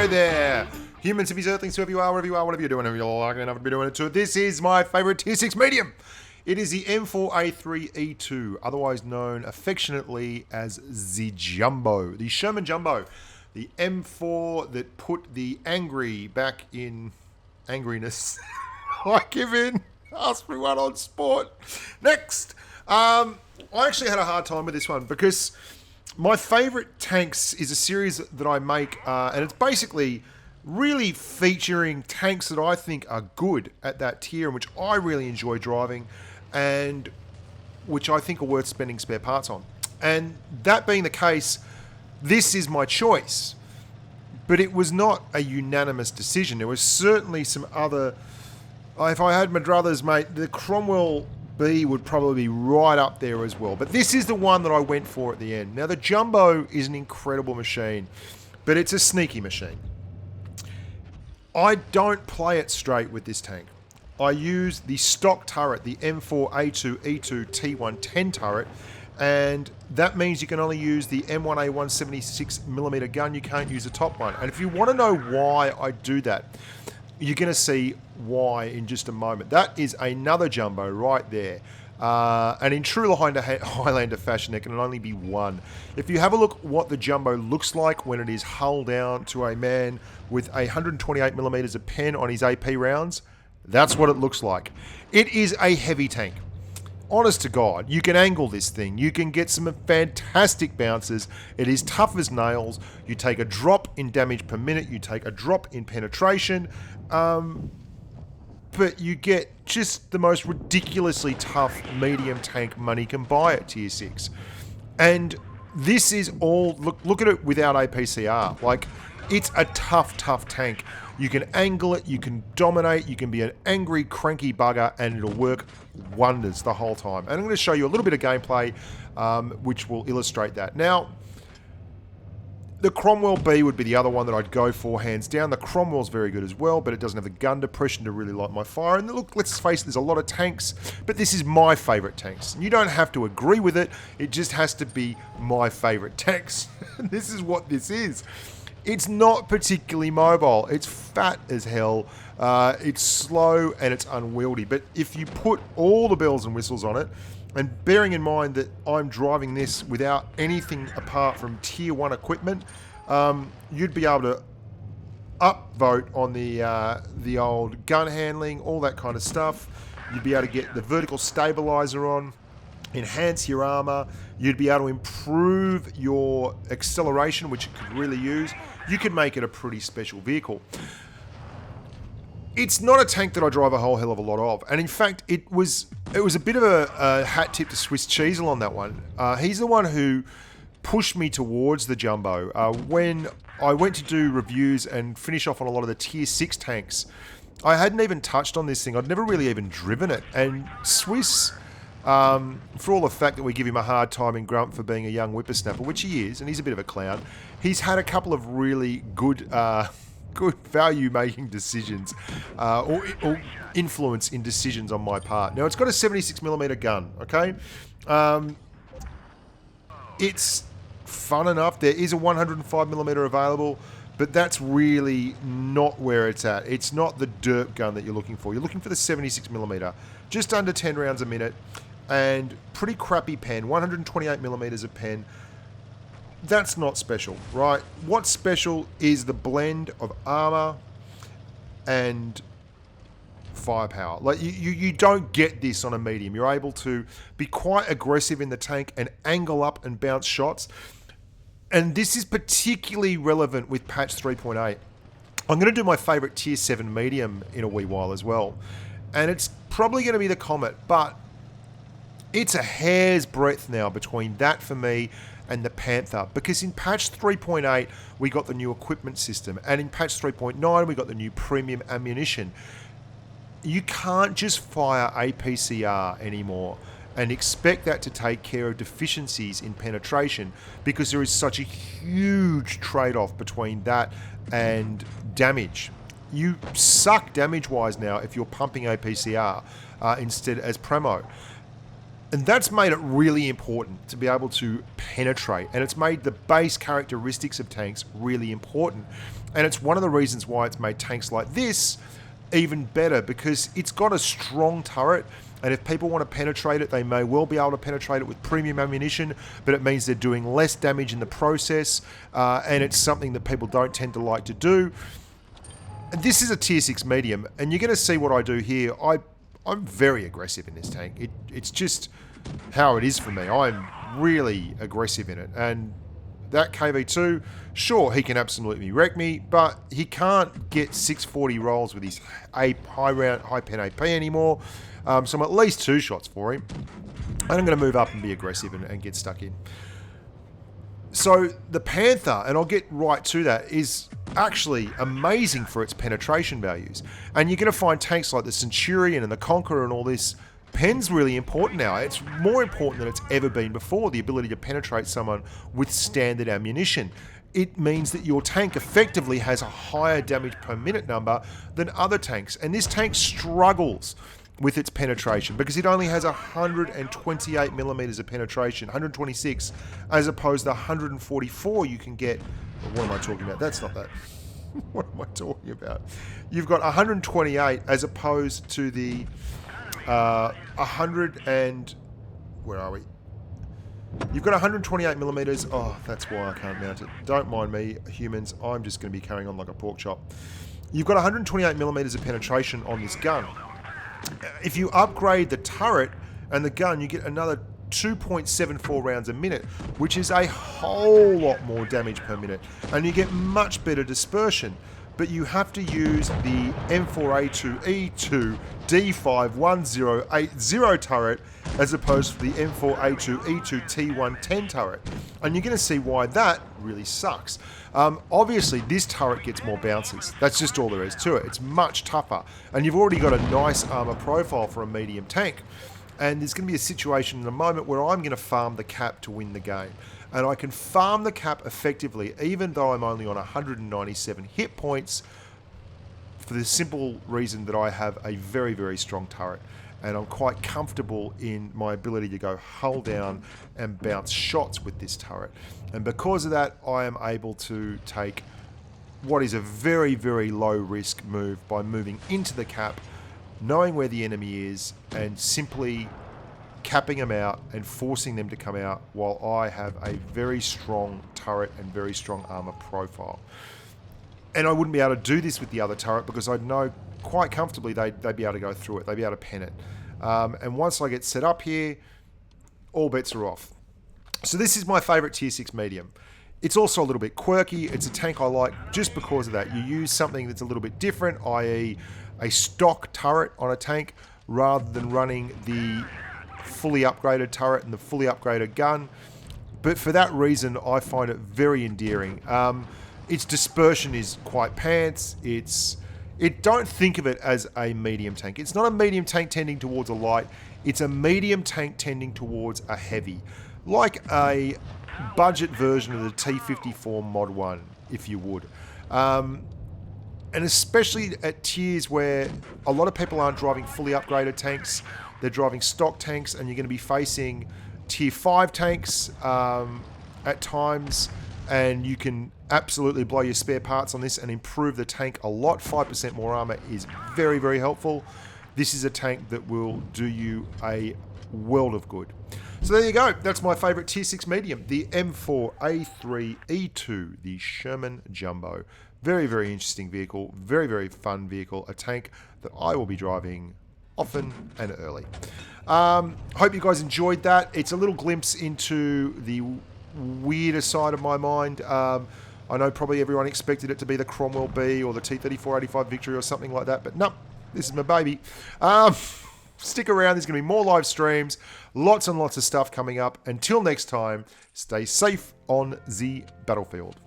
Hello there, humans, hippies, earthlings, whoever you are, whatever you're doing, whoever you're like enough to be doing it too. This is my favourite Tier 6 medium. It is the M4A3E2, otherwise known affectionately as the Jumbo, the Sherman Jumbo, the M4 that put the angry back in angriness. I give in. Ask me one on sport. Next. I actually had a hard time with this one because my favourite tanks is a series that I make, and it's basically really featuring tanks that I think are good at that tier and which I really enjoy driving and which I think are worth spending spare parts on. And that being the case, this is my choice. But it was not a unanimous decision. There was certainly some other... If I had my druthers, mate, the Cromwell B would probably be right up there as well. But this is the one that I went for at the end. Now, the Jumbo is an incredible machine, but it's a sneaky machine. I don't play it straight with this tank. I use the stock turret, the M4A2E2 T110 turret, and that means you can only use the M1A 176mm gun. You can't use the top one. And if you want to know why I do that, you're going to see why in just a moment. That is another Jumbo right there. And in true Highlander fashion, there can only be one. If you have a look what the Jumbo looks like when it is hull down to a man with 128mm of pen on his AP rounds, that's what it looks like. It is a heavy tank. Honest to God, you can angle this thing. You can get some fantastic bounces. It is tough as nails. You take a drop in damage per minute. You take a drop in penetration. But you get just the most ridiculously tough medium tank money can buy at Tier 6. And this is all... Look at it without APCR. Like, it's a tough tank. You can angle it, you can dominate, you can be an angry, cranky bugger, and it'll work wonders the whole time. And I'm going to show you a little bit of gameplay which will illustrate that. Now, the Cromwell B would be the other one that I'd go for, hands down. The Cromwell's very good as well, but it doesn't have the gun depression to really light my fire. And look, let's face it, there's a lot of tanks, but this is my favourite tanks. You don't have to agree with it, it just has to be my favourite tanks. This is what this is. It's not particularly mobile. It's fat as hell. It's slow and it's unwieldy. But if you put all the bells and whistles on it, and bearing in mind that I'm driving this without anything apart from Tier 1 equipment, you'd be able to upvote on the old gun handling, all that kind of stuff. You'd be able to get the vertical stabilizer on, enhance your armor. You'd be able to improve your acceleration, which you could really use. You could make it a pretty special vehicle. It's not a tank that I drive a whole hell of a lot of, and in fact, it was a bit of a hat tip to Swiss Cheesel on that one. He's the one who pushed me towards the Jumbo. When I went to do reviews and finish off on a lot of the Tier 6 tanks, I hadn't even touched on this thing. I'd never really even driven it, and Swiss... for all the fact that we give him a hard time in Grump for being a young whippersnapper, which he is, and he's a bit of a clown, he's had a couple of really good good value-making decisions or influence in decisions on my part. Now, it's got a 76mm gun, okay? It's fun enough. There is a 105mm available, but that's really not where it's at. It's not the derp gun that you're looking for. You're looking for the 76mm. Just under 10 rounds a minute, and pretty crappy pen, 128mm of pen. That's not special, right? What's special is the blend of armor and firepower. Like you don't get this on a medium. You're able to be quite aggressive in the tank and angle up and bounce shots. And this is particularly relevant with patch 3.8. I'm going to do my favorite Tier 7 medium in a wee while as well. And it's probably going to be the Comet, but it's a hair's breadth now between that for me and the Panther, because in patch 3.8 we got the new equipment system, and in patch 3.9 we got the new premium ammunition. You can't just fire APCR anymore and expect that to take care of deficiencies in penetration, because there is such a huge trade-off between that and damage. You suck damage-wise now if you're pumping APCR instead as Premo. And that's made it really important to be able to penetrate. And it's made the base characteristics of tanks really important. And it's one of the reasons why it's made tanks like this even better, because it's got a strong turret. And if people want to penetrate it, they may well be able to penetrate it with premium ammunition, but it means they're doing less damage in the process. And it's something that people don't tend to like to do. And this is a tier 6 medium, and you're going to see what I do here. I'm very aggressive in this tank. It's just how it is for me. I'm really aggressive in it. And that KV2, sure, he can absolutely wreck me, but he can't get 640 rolls with his high pen AP anymore. So I'm at least 2 shots for him. And I'm going to move up and be aggressive and get stuck in. So the Panther, and I'll get right to that, is actually amazing for its penetration values. And you're going to find tanks like the Centurion and the Conqueror and all this. Pen's really important now. It's more important than it's ever been before, the ability to penetrate someone with standard ammunition. It means that your tank effectively has a higher damage per minute number than other tanks. And this tank struggles with its penetration because it only has 128 millimeters of penetration, 126, as opposed to 144 you can get. What am I talking about? That's not that. What am I talking about? You've got 128 as opposed to the 100 and... Where are we? You've got 128 millimeters. Oh, that's why I can't mount it. Don't mind me, humans. I'm just going to be carrying on like a pork chop. You've got 128 millimeters of penetration on this gun. If you upgrade the turret and the gun, you get another 2.74 rounds a minute, which is a whole lot more damage per minute. And you get much better dispersion. But you have to use the M4A2E2 D51080 turret as opposed to the M4A2E2 T110 turret. And you're going to see why that really sucks. Obviously, this turret gets more bounces. That's just all there is to it. It's much tougher. And you've already got a nice armor profile for a medium tank. And there's going to be a situation in a moment where I'm going to farm the cap to win the game. And I can farm the cap effectively, even though I'm only on 197 hit points, for the simple reason that I have a very, very strong turret. And I'm quite comfortable in my ability to go hull down and bounce shots with this turret. And because of that, I am able to take what is a very, very low risk move by moving into the cap, knowing where the enemy is, and simply capping them out and forcing them to come out while I have a very strong turret and very strong armor profile. And I wouldn't be able to do this with the other turret because I'd know quite comfortably they'd be able to go through it. They'd be able to pen it. And once I get set up here, all bets are off. So this is my favorite tier 6 medium. It's also a little bit quirky. It's a tank I like just because of that. You use something that's a little bit different, i.e. a stock turret on a tank rather than running the fully upgraded turret and the fully upgraded gun. But for that reason, I find it very endearing. Its dispersion is quite pants. Don't think of it as a medium tank. It's not a medium tank tending towards a light. It's a medium tank tending towards a heavy. Like a budget version of the T54 Mod 1, if you would. And especially at tiers where a lot of people aren't driving fully upgraded tanks. They're driving stock tanks, and you're going to be facing tier 5 tanks at times, and you can absolutely blow your spare parts on this and improve the tank a lot. 5% more armor is very, very helpful. This is a tank that will do you a world of good. So there you go. That's my favorite tier 6 medium, the M4A3E2, the Sherman Jumbo. Very, very interesting vehicle. Very, very fun vehicle. A tank that I will be driving often and early. Hope you guys enjoyed that. It's a little glimpse into the weirder side of my mind. I know probably everyone expected it to be the Cromwell B or the T-3485 Victory or something like that, but no, this is my baby. Stick around. There's going to be more live streams, lots and lots of stuff coming up. Until next time, stay safe on the battlefield.